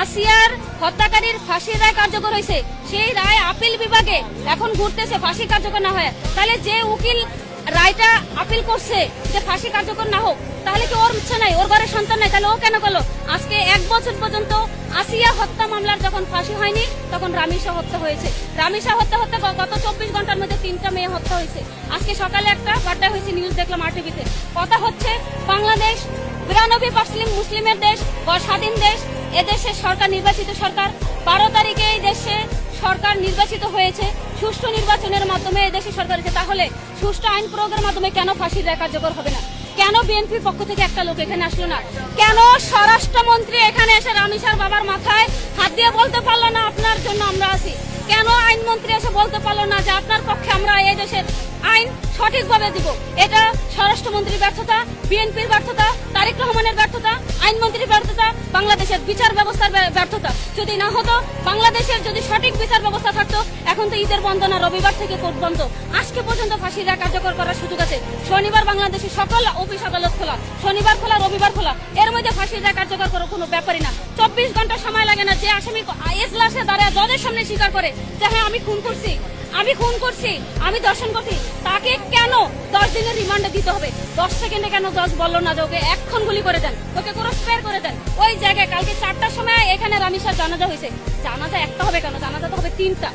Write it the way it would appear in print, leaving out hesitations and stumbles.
আসিয়ার হত্যাকারীর ফাঁসির রায় কার্যকর হয়েছে, সেই রায় আপিল বিভাগে এখন ঘুরতেছে ফাঁসি কার্যকর না হয়। তাহলে যে উকিল রায়টা আপিল করছে যে ফাঁসি কার্যকর না হোক, তাহলে কি ওর ইচ্ছা নাই, ওর ঘরে সন্তান নাই, তাহলে ও কেন করলো? আজকে 1 বছর পর্যন্ত আসিয়া হত্যা মামলার যখন ফাঁসি হয়নি, তখন রামিসা হত্যা হয়েছে। রামিসা হত্যা হত্যা গত 24 ঘন্টার মধ্যে 3টা মেয়ে হত্যা হয়েছে। আজকে সকালে একটা বার্তা হয়েছে, নিউজ দেখলাম আরটিভিতে। কথা হচ্ছে বাংলাদেশ 92% মুসলিমের দেশ, স্বাধীন দেশ, এদেশের সরকার নির্বাচিত সরকার। 12 তারিখে এই দেশে সরকার নির্বাচিত হয়েছে, সুষ্ঠু নির্বাচনের মাধ্যমে এদেশে সরকার হয়েছে। তাহলে সুষ্ঠু আইন প্রয়োগের মাধ্যমে কেন ফাঁসির রায় কার্যকর হবে না? কেন বিএনপির পক্ষ থেকে একটা লোক এখানে আসলো না? কেন স্বরাষ্ট্রমন্ত্রী এখানে এসে রামিসার বাবার মাথায় হাত দিয়ে বলতে পারলো না আপনার জন্য আমরা আছি? কেন আইনমন্ত্রী এসে বলতে পারলো না যে আপনার পক্ষে আমরা এই দেশের আইন সঠিকভাবে দিব? এটা স্বরাষ্ট্রমন্ত্রীর ব্যর্থতা, বিএনপির ব্যর্থতা, তারেক রহমানের ব্যর্থতা, আইনমন্ত্রীর ব্যর্থতা, বাংলাদেশের বিচার ব্যবস্থার ব্যর্থতা। যদি না হতো, বাংলাদেশের যদি সঠিক বিচার ব্যবস্থা থাকতো, এখন তো ঈদের বন্ধ না, রবিবার থেকে কোর্ট বন্ধ। আজকে পর্যন্ত ফাঁসির রায় কার্যকর করার সুযোগ আছে। শনিবার বাংলাদেশের সকল অফিস আদালত খোলা, শনিবার খোলা, রবিবার খোলা, এর মধ্যে ফাঁসির রায় কার্যকর করার কোনো ব্যাপারই না। 24 ঘন্টা সময় লাগে না। যে আসামি এজলাসে দাঁড়ায় জজের সামনে স্বীকার করে যে হ্যাঁ আমি খুন করছি, আমি দর্শন করছি, তাকে কেন 10 দিনের রিমান্ডে দিতে হবে? 10 সেকেন্ডে কেন জজ বললো না যে ওকে এখন গুলি করে দেন, ওকে কোনো স্পেয়ার করে দেন? ওই জায়গায় কালকে 4টার সময় এখানে রামিসার জানাজা হয়েছে। জানাজা একটা হবে কেন? জানাজা তো হবে 3টা।